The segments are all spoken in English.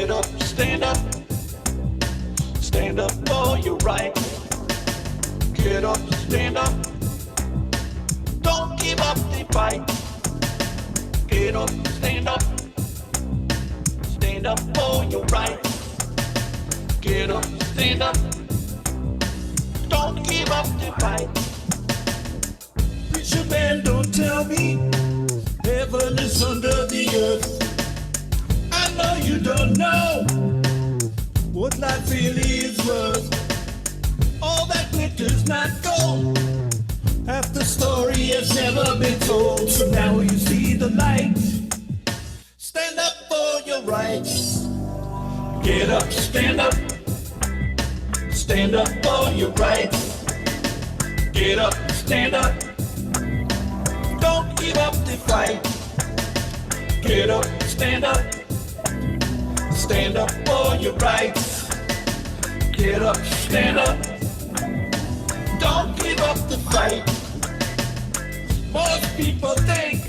Get up, stand up. Stand up for your right. Get up, stand up. Don't give up the fight. Get up, stand up. Stand up for your right. Get up, stand up. Don't give up the fight. Preacher man, don't tell me heaven is under the earth. I know you don't know what life really is worth. All that glitter's not gold. Half the story has never been told. So now you see the light. Stand up for your rights. Get up, stand up. Stand up for your rights. Get up, stand up. Don't give up the fight. Get up, stand up. Stand up for your rights. Get up, stand up. Don't give up the fight. Most people think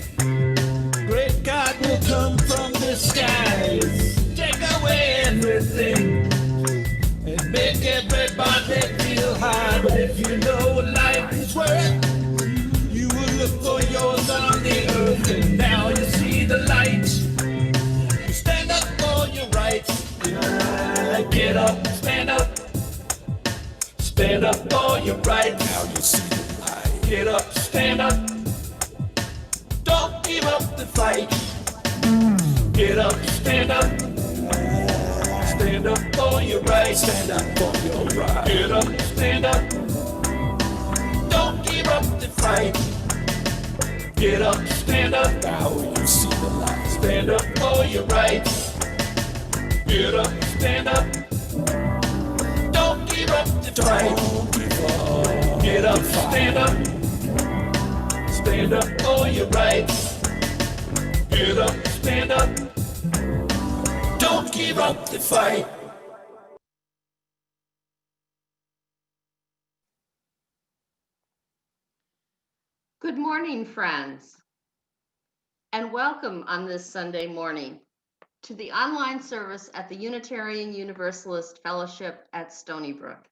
great God will come from the skies, take away everything, and make everybody feel high. But if you know what life is worth, you will look for yours on the earth. And now you see the light. You stand up for your rights. Get up, stand up. Stand up for your rights. Now you see the light. Get up, stand up. Don't give up the fight. Get up, stand up. Stand up for your rights. Stand up for your rights. Get up, stand up. Don't give up the fight. Get up, stand up. Now you see the light. Stand up for your rights. Get up, stand up. Don't give up the fight. Get up, stand up. Stand up for your rights. Get up, stand up. Don't give up the fight. Good morning, friends, and welcome on this Sunday morning to the online service at the Unitarian Universalist Fellowship at Stony Brook.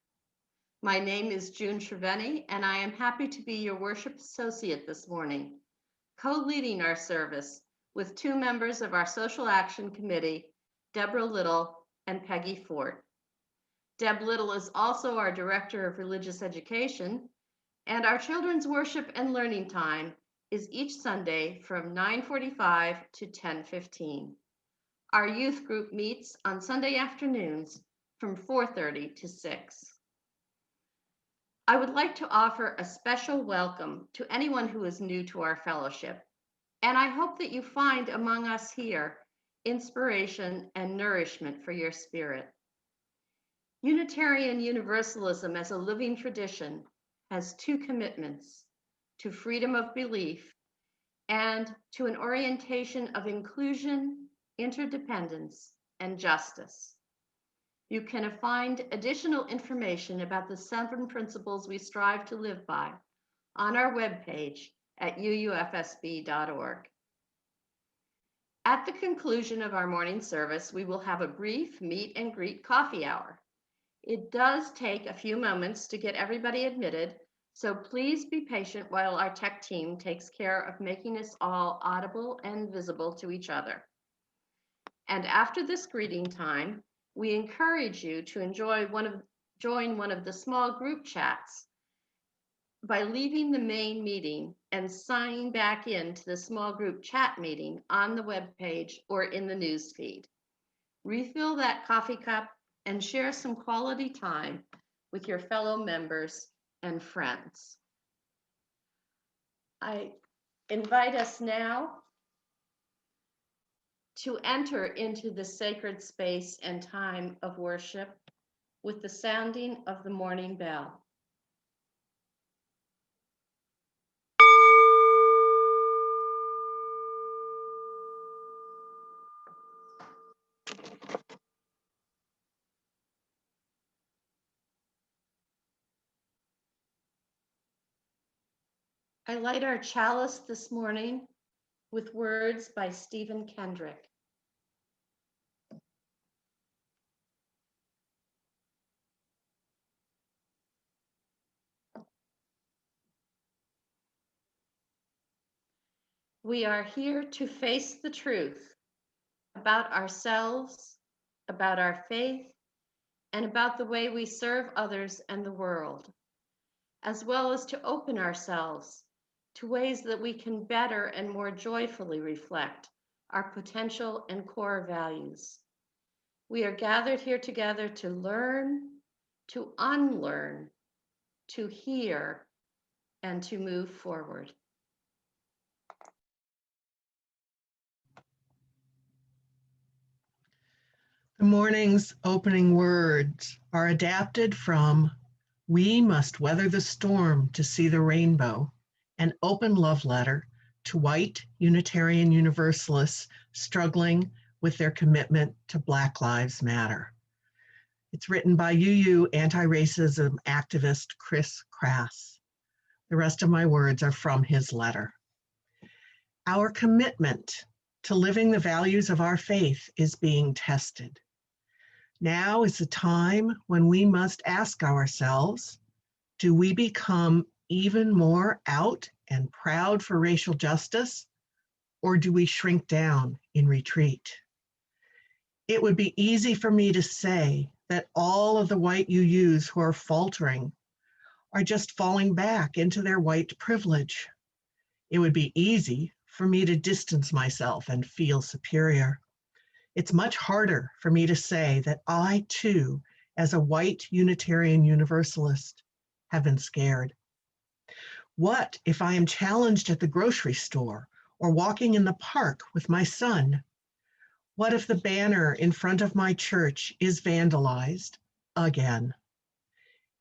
My name is June Cerveny, and I am happy to be your worship associate this morning, co-leading our service with two members of our Social Action Committee, Deborah Little and Peggy Fort. Deb Little is also our Director of Religious Education, and our children's worship and learning time is each Sunday from 9:45 to 10:15. Our youth group meets on Sunday afternoons from 4:30 to 6. I would like to offer a special welcome to anyone who is new to our fellowship, and I hope that you find among us here inspiration and nourishment for your spirit. Unitarian Universalism as a living tradition has two commitments: to freedom of belief and to an orientation of inclusion, interdependence, and justice. You can find additional information about the 7 principles we strive to live by on our webpage at UUFSB.org. At the conclusion of our morning service, we will have a brief meet and greet coffee hour. It does take a few moments to get everybody admitted, so please be patient while our tech team takes care of making us all audible and visible to each other. And after this greeting time, we encourage you to join one of the small group chats by leaving the main meeting and signing back into the small group chat meeting on the webpage or in the news feed. Refill that coffee cup and share some quality time with your fellow members and friends. I invite us now to enter into the sacred space and time of worship with the sounding of the morning bell. I light our chalice this morning with words by Stephen Kendrick. We are here to face the truth about ourselves, about our faith, and about the way we serve others and the world, as well as to open ourselves to ways that we can better and more joyfully reflect our potential and core values. We are gathered here together to learn, to unlearn, to hear, and to move forward. The morning's opening words are adapted from We Must Weather the Storm to See the Rainbow, an open love letter to white Unitarian Universalists struggling with their commitment to Black Lives Matter. It's written by UU anti-racism activist Chris Crass. The rest of my words are from his letter. Our commitment to living the values of our faith is being tested. Now is the time when we must ask ourselves, do we become even more out and proud for racial justice, or do we shrink down in retreat? It would be easy for me to say that all of the white UUs who are faltering are just falling back into their white privilege. It would be easy for me to distance myself and feel superior. It's much harder for me to say that I too, as a white Unitarian Universalist, have been scared. What if I am challenged at the grocery store or walking in the park with my son? What if the banner in front of my church is vandalized again?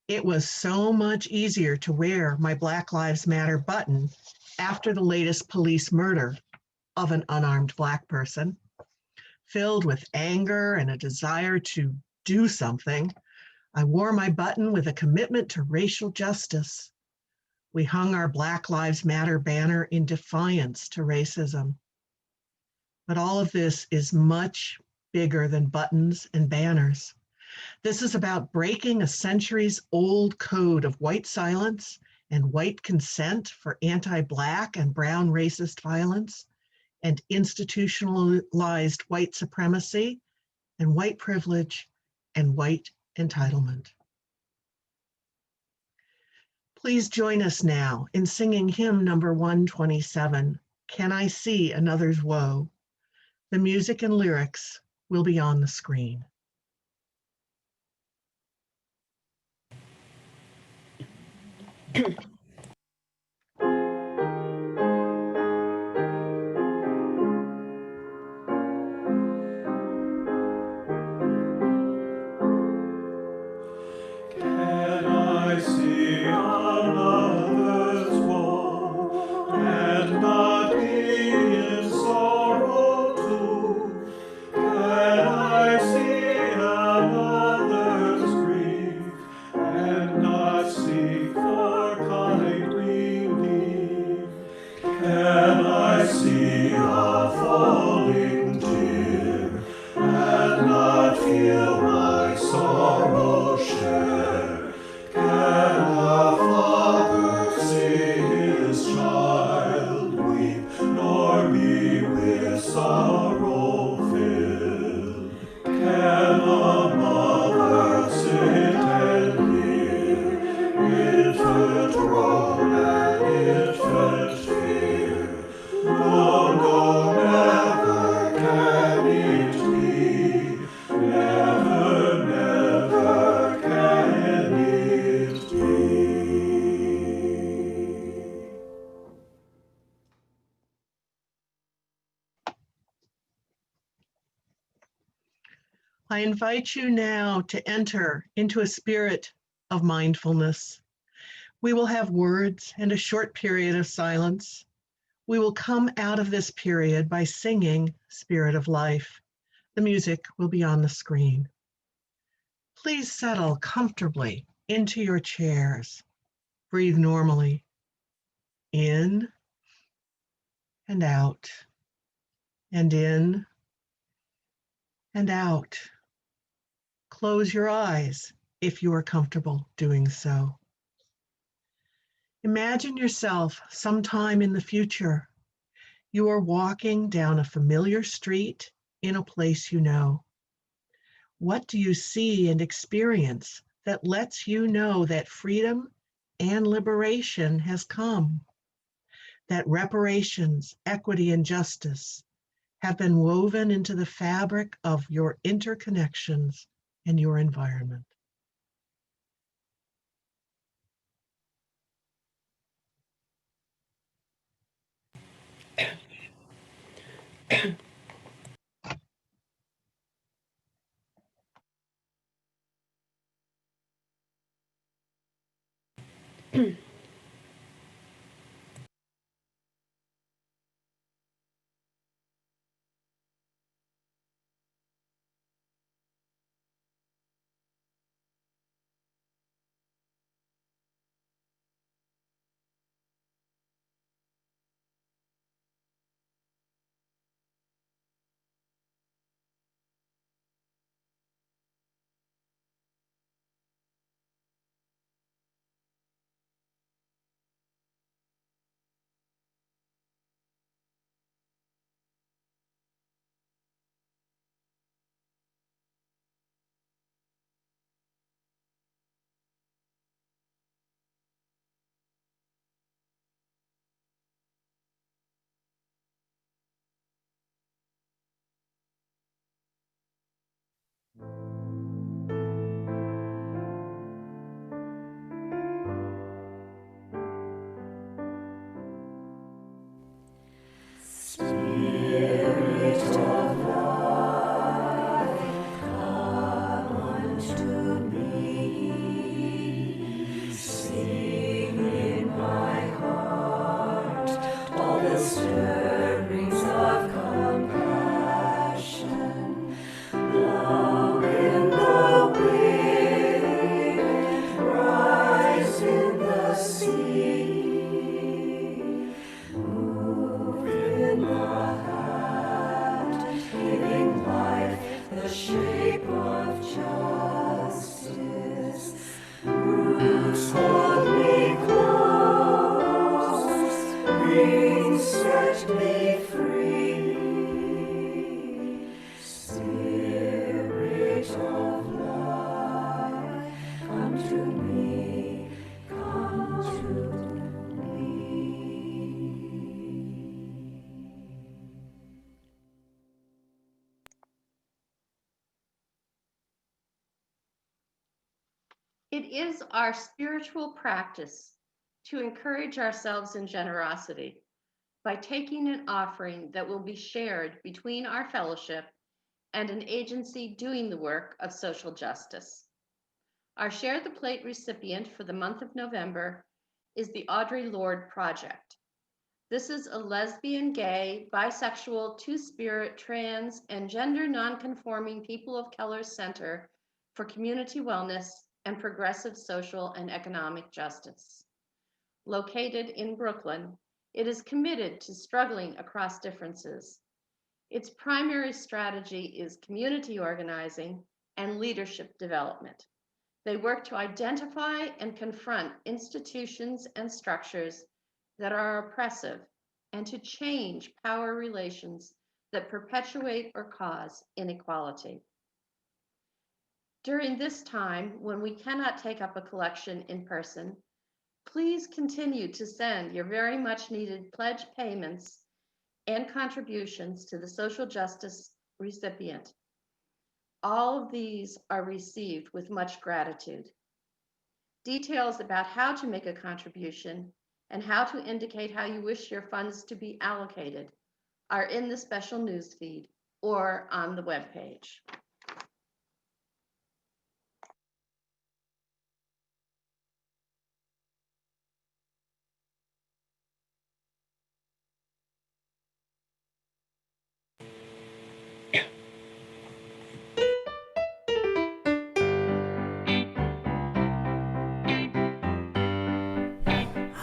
It was so much easier to wear my Black Lives Matter button after the latest police murder of an unarmed Black person. Filled with anger and a desire to do something, I wore my button with a commitment to racial justice. We hung our Black Lives Matter banner in defiance to racism. But all of this is much bigger than buttons and banners. This is about breaking a centuries-old code of white silence and white consent for anti-Black and brown racist violence, and institutionalized white supremacy and white privilege and white entitlement. Please join us now in singing hymn number 127, Can I See Another's Woe? The music and lyrics will be on the screen. Can I see another's woe and not be in sorrow too? Can I see another's grief and not seek for kind relief? Can I see a falling tear and not feel my sorrow share? Can a father see his child weep, nor be with sorrow filled? Can a mother sit and hear infant groan and infant fear? No, no, never can it be. Never, never can it be. I invite you now to enter into a spirit of mindfulness. We will have words and a short period of silence. We will come out of this period by singing Spirit of Life. The music will be on the screen. Please settle comfortably into your chairs. Breathe normally. In and out, and in and out. Close your eyes if you are comfortable doing so. Imagine yourself sometime in the future. You are walking down a familiar street in a place you know. What do you see and experience that lets you know that freedom and liberation has come? That reparations, equity, and justice have been woven into the fabric of your interconnections and your environment. It is our spiritual practice to encourage ourselves in generosity by taking an offering that will be shared between our fellowship and an agency doing the work of social justice. Our Share the Plate recipient for the month of November is the Audre Lorde Project. This is a lesbian, gay, bisexual, two-spirit, trans, and gender nonconforming people of color center for community wellness and progressive social and economic justice. Located in Brooklyn, it is committed to struggling across differences. Its primary strategy is community organizing and leadership development. They work to identify and confront institutions and structures that are oppressive and to change power relations that perpetuate or cause inequality. During this time, when we cannot take up a collection in person, please continue to send your very much needed pledge payments and contributions to the social justice recipient. All of these are received with much gratitude. Details about how to make a contribution and how to indicate how you wish your funds to be allocated are in the special news feed or on the webpage.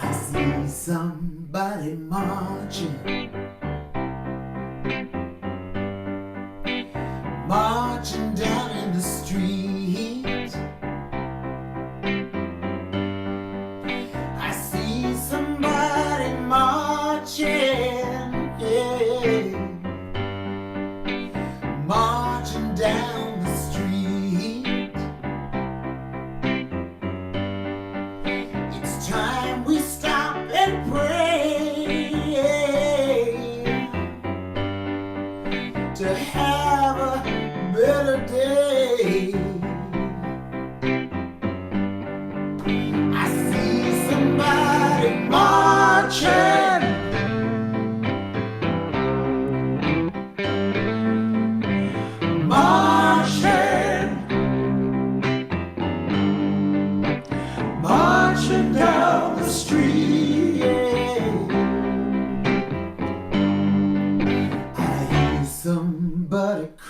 I see somebody marching down in the street. I see somebody marching, yeah.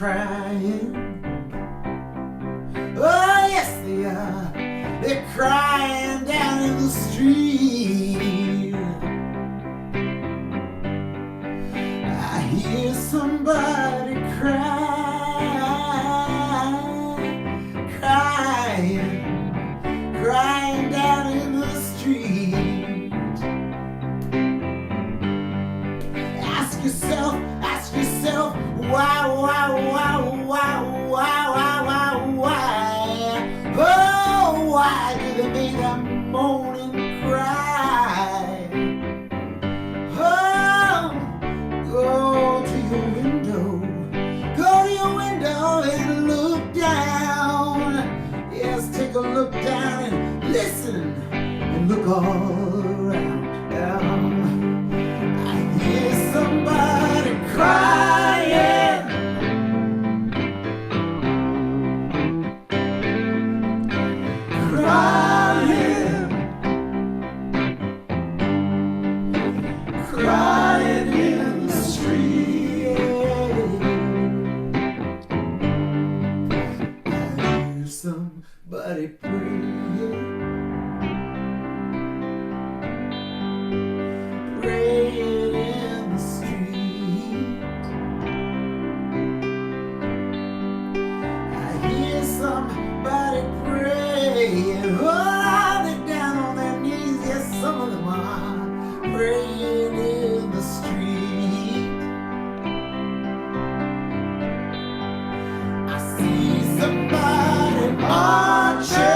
crying. Oh, yes, they are. They're crying down in the street. I hear somebody crying down in the street. Ask yourself, why? Oh, why do they make that moan and cry? Oh, go to your window and look down. Yes, take a look down and listen and look all around. I hear somebody crying. Crying in the street. I hear somebody praying in the street. I hear somebody praying. Oh, they're down on their knees. Yes, some of them are praying in the street. I see somebody marching.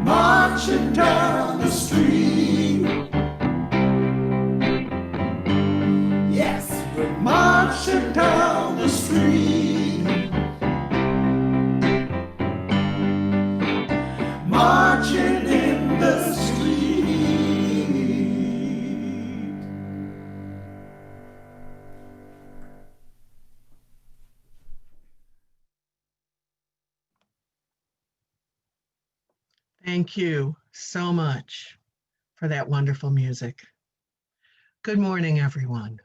Marching down the street. Yes, we're marching down the street. Marching in the street. Thank you so much for that wonderful music. Good morning, everyone.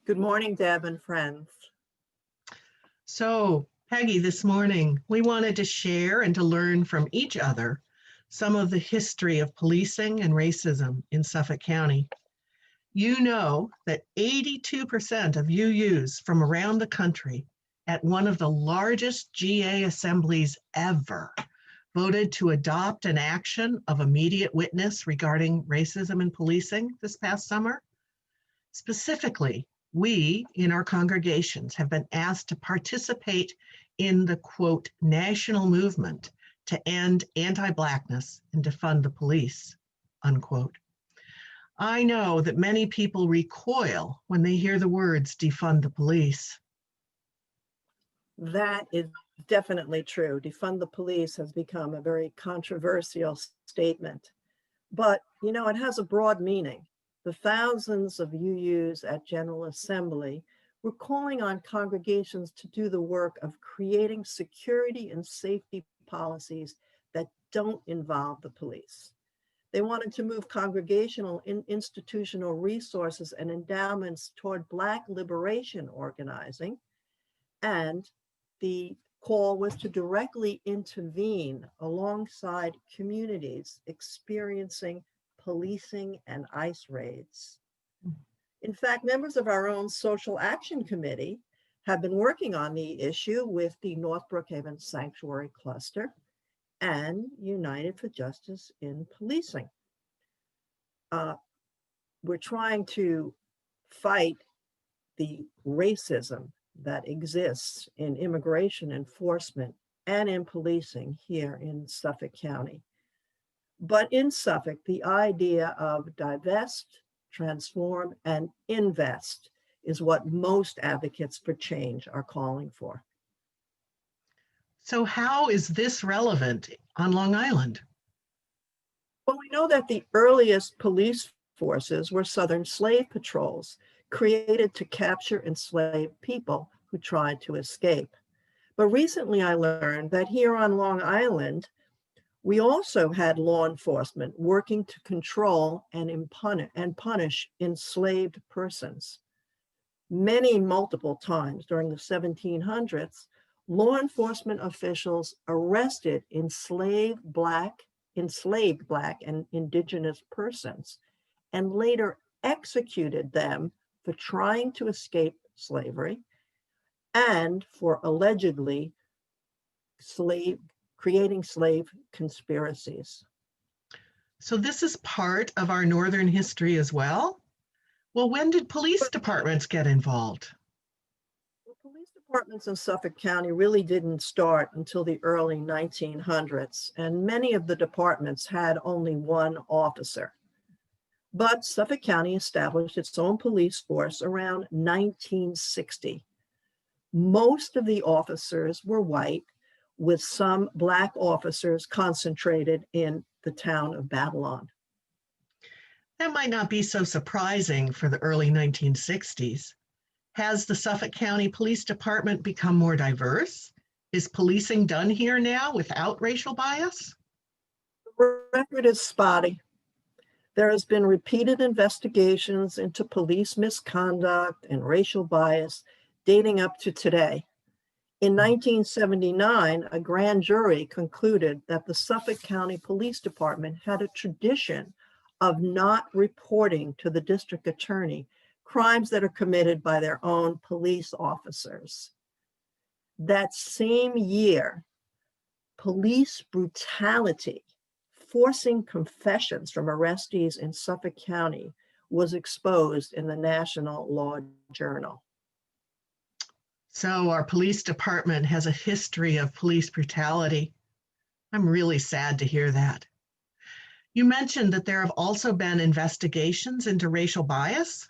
Good morning, Deb and friends. So, Peggy, this morning, we wanted to share and to learn from each other some of the history of policing and racism in Suffolk County. You know that 82% of UUs from around the country at one of the largest GA assemblies ever voted to adopt an action of immediate witness regarding racism in policing this past summer. Specifically, we in our congregations have been asked to participate in the, quote, national movement to end anti-Blackness and defund the police, unquote. I know that many people recoil when they hear the words defund the police. That is definitely true. Defund the police has become a very controversial statement, but you know, it has a broad meaning. The thousands of UUs at General Assembly were calling on congregations to do the work of creating security and safety policies that don't involve the police. They wanted to move congregational and institutional resources and endowments toward Black liberation organizing, and the call was to directly intervene alongside communities experiencing policing and ICE raids. In fact, members of our own Social Action Committee have been working on the issue with the North Brookhaven Sanctuary Cluster and United for Justice in Policing. We're trying to fight the racism that exists in immigration enforcement and in policing here in Suffolk County. But in Suffolk, the idea of divest, transform, and invest is what most advocates for change are calling for. So how is this relevant on Long Island? Well, we know that the earliest police forces were Southern slave patrols, created to capture enslaved people who tried to escape. But recently I learned that here on Long Island, we also had law enforcement working to control and punish enslaved persons. Multiple times during the 1700s, law enforcement officials arrested enslaved Black and Indigenous persons and later executed them for trying to escape slavery and for allegedly creating slave conspiracies. So this is part of our Northern history as well? Well, when did police departments get involved? Well, police departments in Suffolk County really didn't start until the early 1900s, and many of the departments had only one officer. But Suffolk County established its own police force around 1960. Most of the officers were white, with some Black officers concentrated in the town of Babylon. That might not be so surprising for the early 1960s. Has the Suffolk County Police Department become more diverse? Is policing done here now without racial bias? The record is spotty. There has been repeated investigations into police misconduct and racial bias dating up to today. In 1979, a grand jury concluded that the Suffolk County Police Department had a tradition of not reporting to the district attorney crimes that are committed by their own police officers. That same year, police brutality, forcing confessions from arrestees in Suffolk County, was exposed in the National Law Journal. So our police department has a history of police brutality. I'm really sad to hear that. You mentioned that there have also been investigations into racial bias.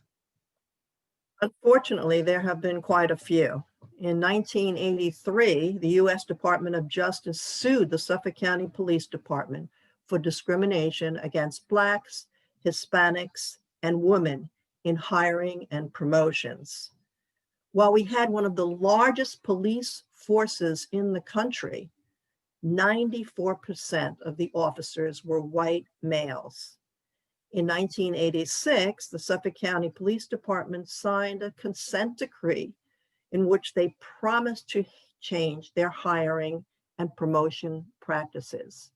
Unfortunately, there have been quite a few. In 1983, the U.S. Department of Justice sued the Suffolk County Police Department for discrimination against Blacks, Hispanics, and women in hiring and promotions. While we had one of the largest police forces in the country, 94% of the officers were white males. In 1986, the Suffolk County Police Department signed a consent decree in which they promised to change their hiring and promotion practices.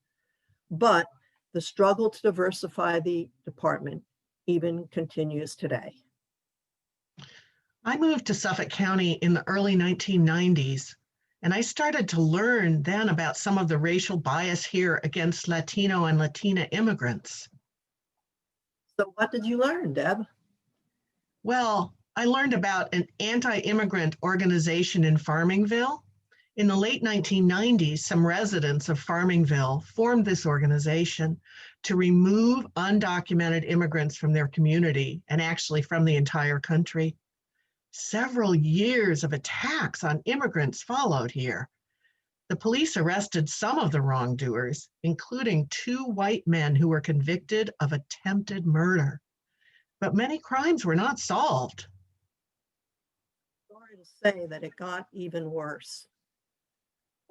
But the struggle to diversify the department even continues today. I moved to Suffolk County in the early 1990s, and I started to learn then about some of the racial bias here against Latino and Latina immigrants. So what did you learn, Deb? Well, I learned about an anti-immigrant organization in Farmingville. In the late 1990s, some residents of Farmingville formed this organization to remove undocumented immigrants from their community and actually from the entire country. Several years of attacks on immigrants followed here. The police arrested some of the wrongdoers, including 2 white men who were convicted of attempted murder. But many crimes were not solved. Sorry to say that it got even worse.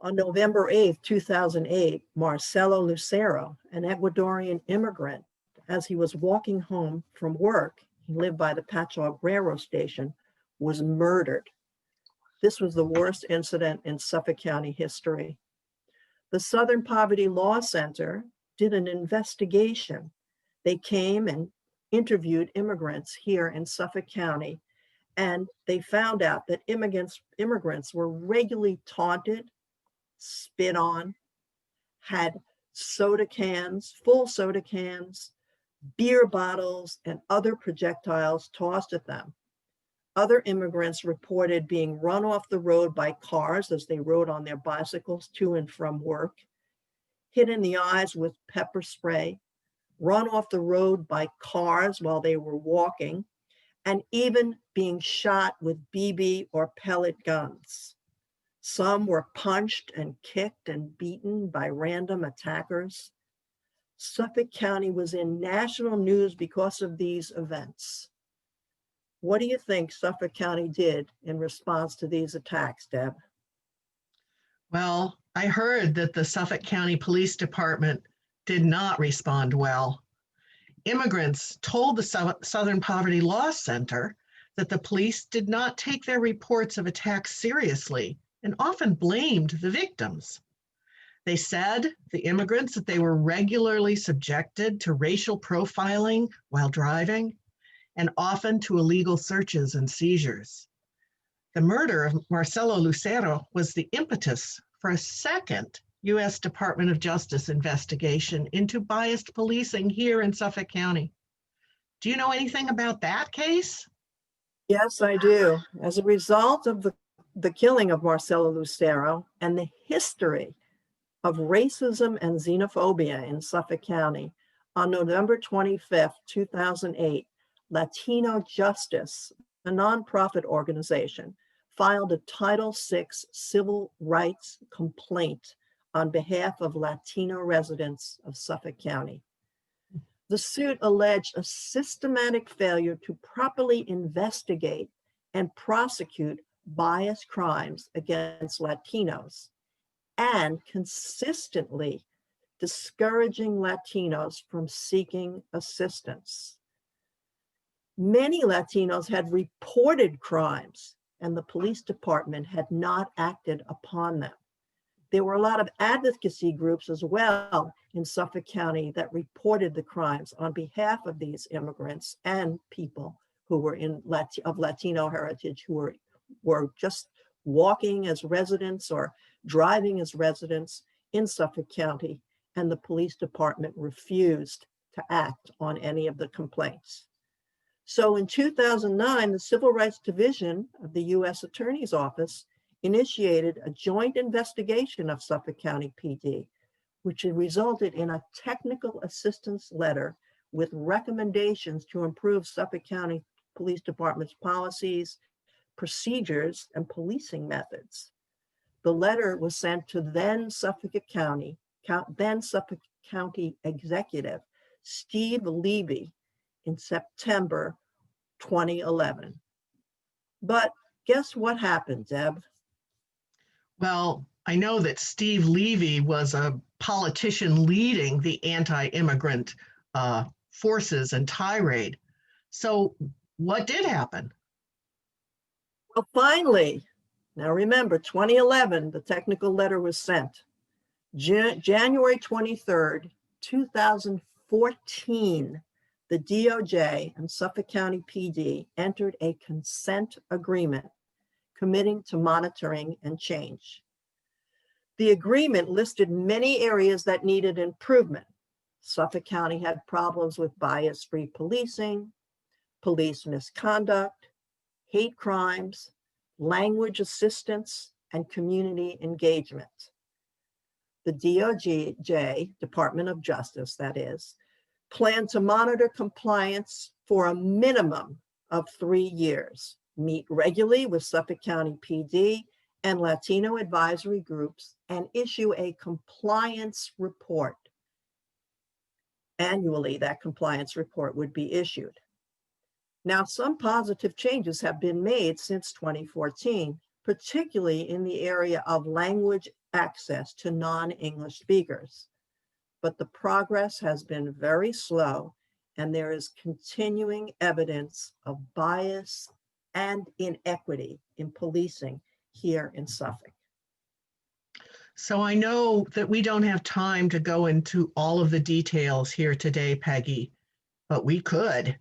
On November 8th, 2008, Marcelo Lucero, an Ecuadorian immigrant, as he was walking home from work, he lived by the Patchogue Railroad Station, was murdered. This was the worst incident in Suffolk County history. The Southern Poverty Law Center did an investigation. They came and interviewed immigrants here in Suffolk County, and they found out that immigrants were regularly taunted, spit on, had soda cans, full soda cans, beer bottles, and other projectiles tossed at them. Other immigrants reported being run off the road by cars as they rode on their bicycles to and from work, hit in the eyes with pepper spray, run off the road by cars while they were walking, and even being shot with BB or pellet guns. Some were punched and kicked and beaten by random attackers. Suffolk County was in national news because of these events. What do you think Suffolk County did in response to these attacks, Deb? Well, I heard that the Suffolk County Police Department did not respond well. Immigrants told the Southern Poverty Law Center that the police did not take their reports of attacks seriously and often blamed the victims. They said, the immigrants, that they were regularly subjected to racial profiling while driving and often to illegal searches and seizures. The murder of Marcelo Lucero was the impetus for a second U.S. Department of Justice investigation into biased policing here in Suffolk County. Do you know anything about that case? Yes, I do. As a result of the killing of Marcelo Lucero and the history of racism and xenophobia in Suffolk County, on November 25th, 2008, Latino Justice, a nonprofit organization, filed a Title VI civil rights complaint on behalf of Latino residents of Suffolk County. The suit alleged a systematic failure to properly investigate and prosecute bias crimes against Latinos and consistently discouraging Latinos from seeking assistance. Many Latinos had reported crimes and the police department had not acted upon them. There were a lot of advocacy groups as well in Suffolk County that reported the crimes on behalf of these immigrants and people who were of Latino heritage, who were just walking as residents or driving as residents in Suffolk County, and the police department refused to act on any of the complaints. So in 2009, the Civil Rights Division of the U.S. Attorney's Office initiated a joint investigation of Suffolk County PD, which resulted in a technical assistance letter with recommendations to improve Suffolk County Police Department's policies, procedures, and policing methods. The letter was sent to then Suffolk County Executive Steve Levy in September 2011. But guess what happened, Deb? Well, I know that Steve Levy was a politician leading the anti-immigrant forces and tirade. So what did happen? Well, finally, now remember, 2011, the technical letter was sent. January 23rd, 2014, the DOJ and Suffolk County PD entered a consent agreement committing to monitoring and change. The agreement listed many areas that needed improvement. Suffolk County had problems with bias-free policing, police misconduct, hate crimes, language assistance, and community engagement. The DOJ, Department of Justice, that is, planned to monitor compliance for a minimum of 3 years, meet regularly with Suffolk County PD and Latino advisory groups, and issue a compliance report. Annually, that compliance report would be issued. Now, some positive changes have been made since 2014, particularly in the area of language access to non-English speakers. But the progress has been very slow, and there is continuing evidence of bias and inequity in policing here in Suffolk. So I know that we don't have time to go into all of the details here today, Peggy, but we could.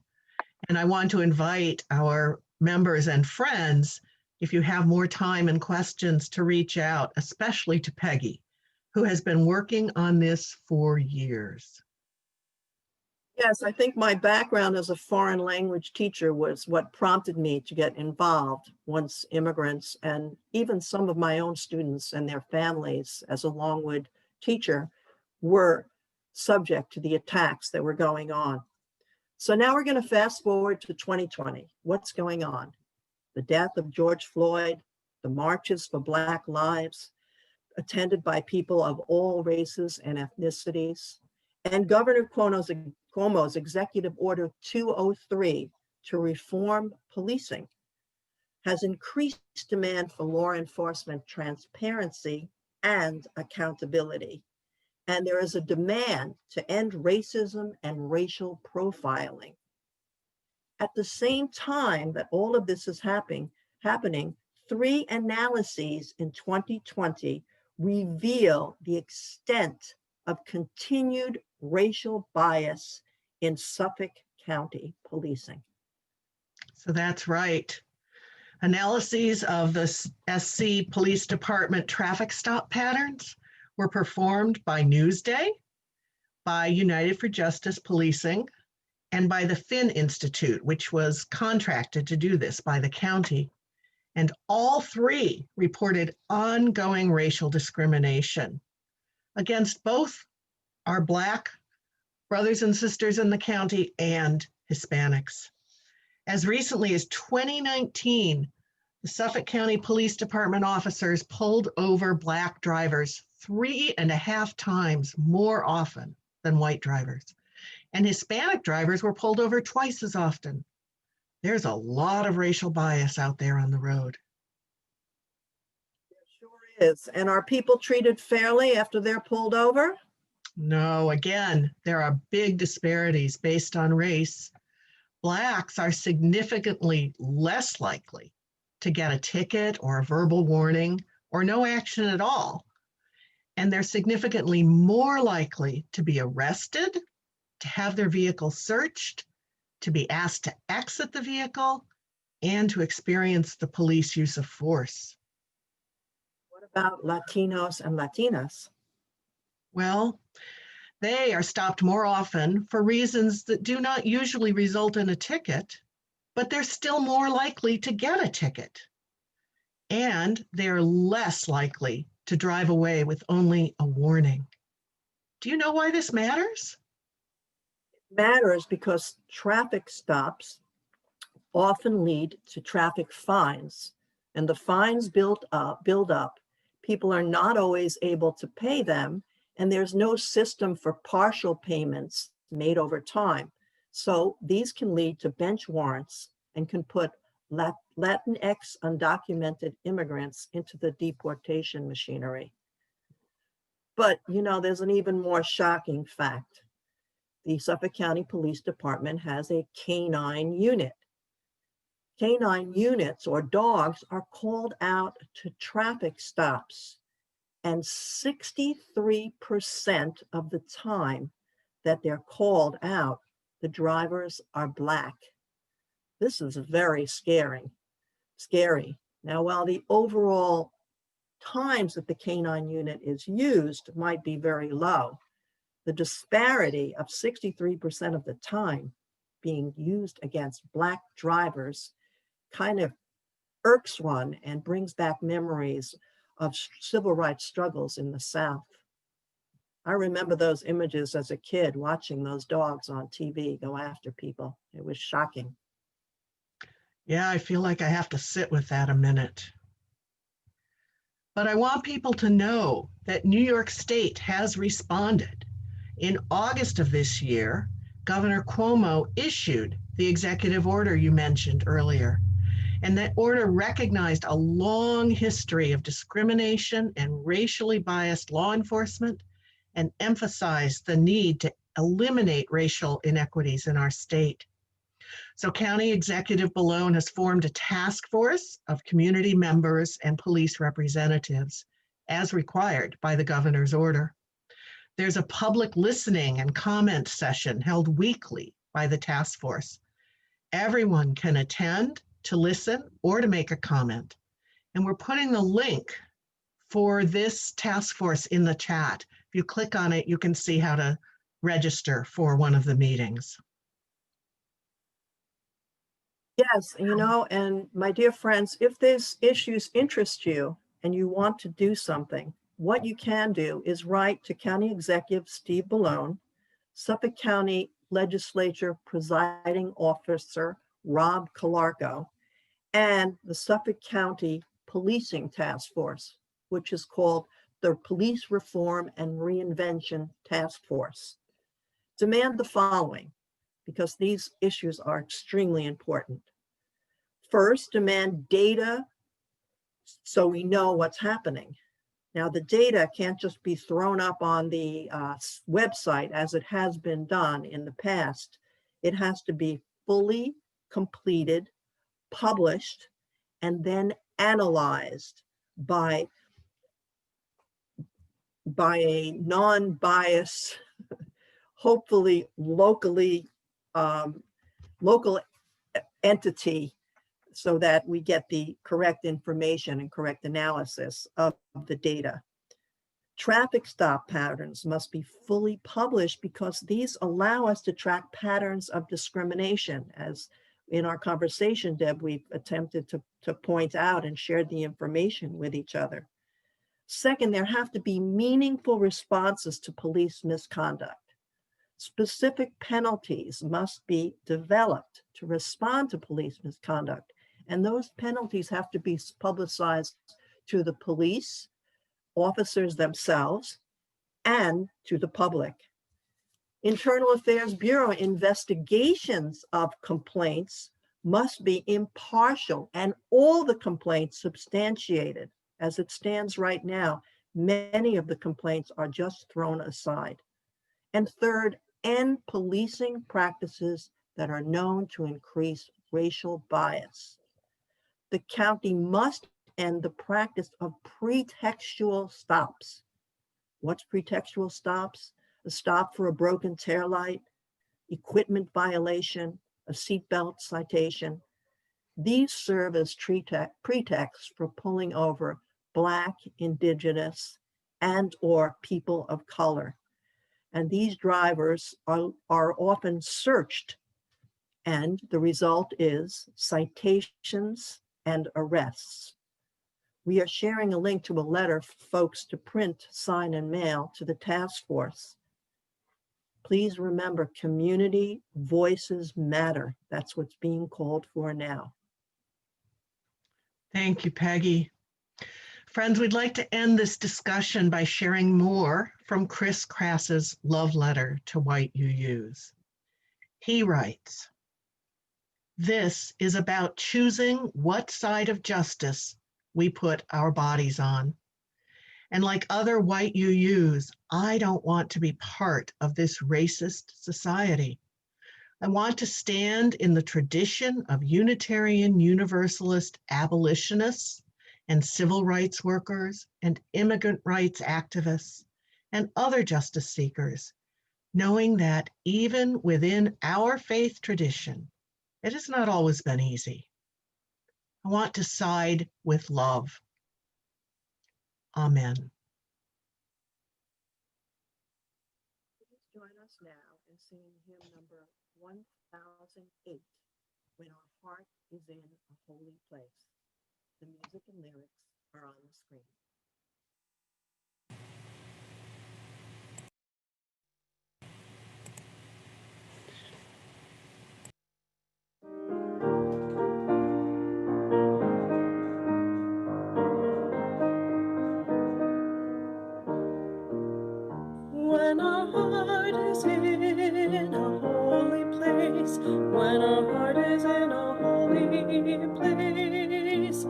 And I want to invite our members and friends, if you have more time and questions, to reach out, especially to Peggy, who has been working on this for years. Yes, I think my background as a foreign language teacher was what prompted me to get involved once immigrants and even some of my own students and their families as a Longwood teacher were subject to the attacks that were going on. So now we're going to fast forward to 2020. What's going on? The death of George Floyd, the marches for Black lives, attended by people of all races and ethnicities, and Governor Cuomo's Executive Order 203 to reform policing has increased demand for law enforcement transparency and accountability. And there is a demand to end racism and racial profiling. At the same time that all of this is happening, 3 analyses in 2020 reveal the extent of continued racial bias in Suffolk County policing. So that's right. Analyses of the SC Police Department traffic stop patterns were performed by Newsday, by United for Justice Policing, and by the Finn Institute, which was contracted to do this by the county. And all 3 reported ongoing racial discrimination against both our Black brothers and sisters in the county and Hispanics. As recently as 2019, the Suffolk County Police Department officers pulled over Black drivers 3.5 times more often than white drivers. And Hispanic drivers were pulled over twice as often. There's a lot of racial bias out there on the road. There sure is. And are people treated fairly after they're pulled over? No, again, there are big disparities based on race. Blacks are significantly less likely to get a ticket or a verbal warning or no action at all. And they're significantly more likely to be arrested, to have their vehicle searched, to be asked to exit the vehicle, and to experience the police use of force. What about Latinos and Latinas? Well, they are stopped more often for reasons that do not usually result in a ticket, but they're still more likely to get a ticket. And they're less likely to drive away with only a warning. Do you know why this matters? It matters because traffic stops often lead to traffic fines, and the fines build up. People are not always able to pay them, and there's no system for partial payments made over time. So these can lead to bench warrants and can put Latinx undocumented immigrants into the deportation machinery. But there's an even more shocking fact. The Suffolk County Police Department has a canine unit. Canine units, or dogs, are called out to traffic stops, and 63% of the time that they're called out, the drivers are Black. This is very scary. Now, while the overall times that the canine unit is used might be very low, the disparity of 63% of the time being used against Black drivers kind of irks one and brings back memories of civil rights struggles in the South. I remember those images as a kid, watching those dogs on TV go after people. It was shocking. Yeah, I feel like I have to sit with that a minute. But I want people to know that New York State has responded. In August of this year, Governor Cuomo issued the executive order you mentioned earlier. And that order recognized a long history of discrimination and racially biased law enforcement and emphasized the need to eliminate racial inequities in our state. So County Executive Bellone has formed a task force of community members and police representatives as required by the governor's order. There's a public listening and comment session held weekly by the task force. Everyone can attend to listen or to make a comment. And we're putting the link for this task force in the chat. If you click on it, you can see how to register for one of the meetings. Yes, and my dear friends, if these issues interest you and you want to do something, what you can do is write to County Executive Steve Bellone, Suffolk County Legislature Presiding Officer Rob Calarco, and the Suffolk County Policing Task Force, which is called the Police Reform and Reinvention Task Force. Demand the following: because these issues are extremely important. First, demand data so we know what's happening. Now, the data can't just be thrown up on the website as it has been done in the past. It has to be fully completed, published, and then analyzed by a non-biased, hopefully local entity, so that we get the correct information and correct analysis of the data. Traffic stop patterns must be fully published because these allow us to track patterns of discrimination. As in our conversation, Deb, we've attempted to point out and share the information with each other. Second, there have to be meaningful responses to police misconduct. Specific penalties must be developed to respond to police misconduct. And those penalties have to be publicized to the police, officers themselves, and to the public. Internal Affairs Bureau investigations of complaints must be impartial and all the complaints substantiated. As it stands right now, many of the complaints are just thrown aside. And third, end policing practices that are known to increase racial bias. The county must end the practice of pretextual stops. What's pretextual stops? A stop for a broken taillight, equipment violation, a seatbelt citation. These serve as pretexts for pulling over Black, Indigenous, and/or people of color. And these drivers are often searched, and the result is citations and arrests. We are sharing a link to a letter for folks to print, sign, and mail to the task force. Please remember, community voices matter. That's what's being called for now. Thank you, Peggy. Friends, we'd like to end this discussion by sharing more from Chris Crass's love letter to white UUs. He writes, "This is about choosing what side of justice we put our bodies on. And like other white UUs, I don't want to be part of this racist society. I want to stand in the tradition of Unitarian Universalist abolitionists and civil rights workers and immigrant rights activists and other justice seekers, knowing that even within our faith tradition, it has not always been easy. I want to side with love. Amen." Please join us now in singing hymn number 1008, When Our Heart is in a Holy Place. The music and lyrics are on the screen. When our heart is in a holy place, when our heart is in a holy place,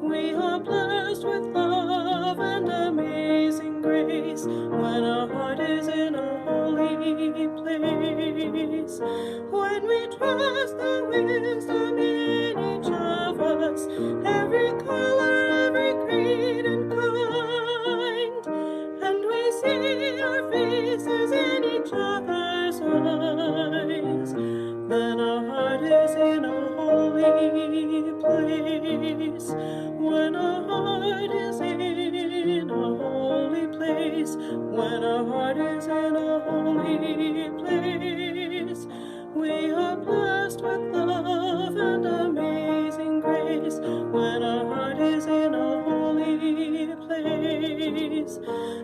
we are blessed with love and amazing grace. When our heart is in a holy place, when we trust the wisdom in each of us, every color, every creed and kind, and we see our faces in each other's eyes, then our heart is in a holy place. When our heart is in a holy place, when our heart is in a holy place, we are blessed with love and amazing grace. When our heart is in a holy place,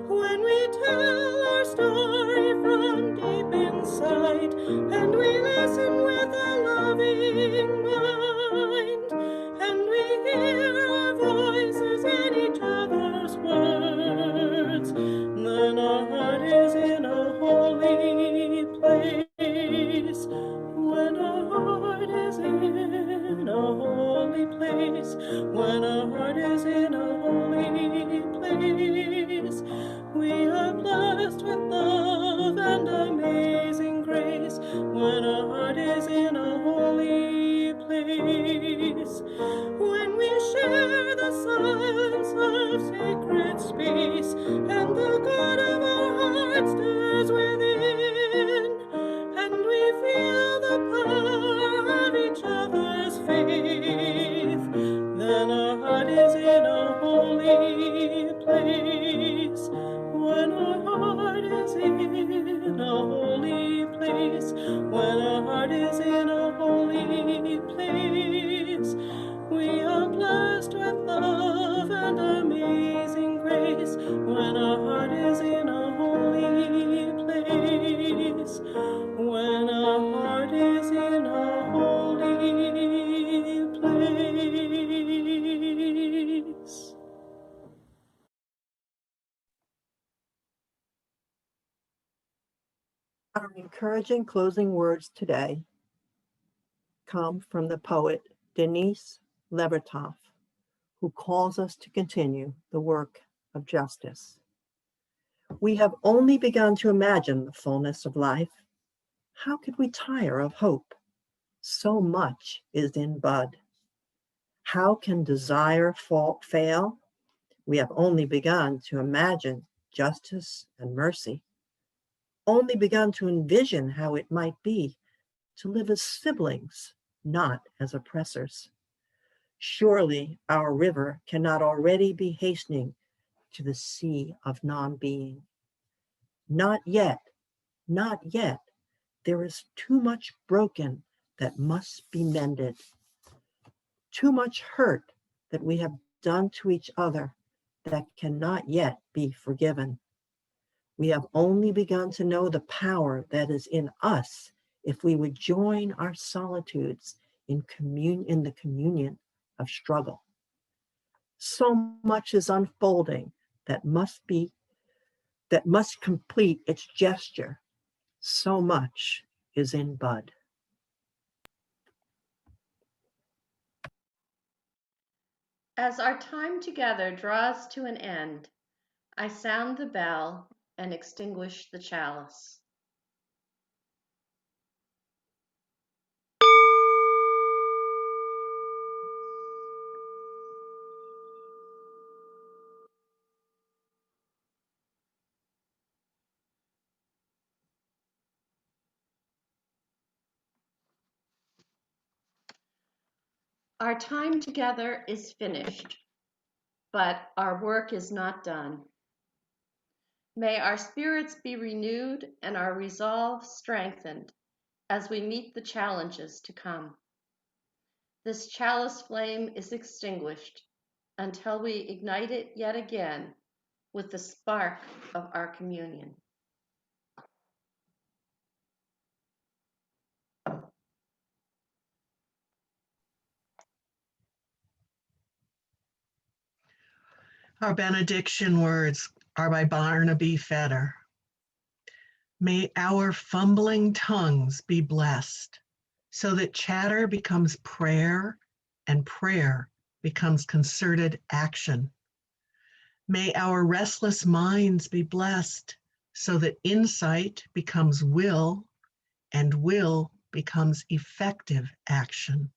when we tell our story from deep inside, and we listen with a loving mind, and we hear our voices in each other's words, then our heart is in a holy place. We are blessed with love and amazing grace when our heart is in a holy place. When we share the silence of sacred space and the God of our hearts stirs within, and we feel the power of each other's faith, then our heart is in a holy place. When our heart is in a holy place, when our heart is in a holy place, we are blessed with love and amazing grace. When our heart is in a holy place, when our heart is in a holy place. Our encouraging closing words today come from the poet Denise Levertov, who calls us to continue the work of justice. We have only begun to imagine the fullness of life. How could we tire of hope? So much is in bud. How can desire fail? We have only begun to imagine justice and mercy, only begun to envision how it might be to live as siblings, not as oppressors. Surely our river cannot already be hastening to the sea of non-being. Not yet, not yet. There is too much broken that must be mended, too much hurt that we have done to each other that cannot yet be forgiven. We have only begun to know the power that is in us if we would join our solitudes in the communion of struggle. So much is unfolding that must complete its gesture. So much is in bud. As our time together draws to an end, I sound the bell and extinguish the chalice. Our time together is finished, but our work is not done. May our spirits be renewed and our resolve strengthened as we meet the challenges to come. This chalice flame is extinguished until we ignite it yet again with the spark of our communion. Our benediction words are by Barnaby Fetter. May our fumbling tongues be blessed, so that chatter becomes prayer and prayer becomes concerted action. May our restless minds be blessed, so that insight becomes will and will becomes effective action.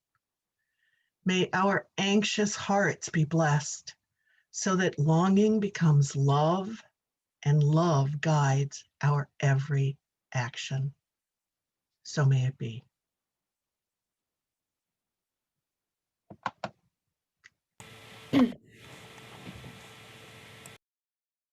May our anxious hearts be blessed, so that longing becomes love and love guides our every action. So may it be.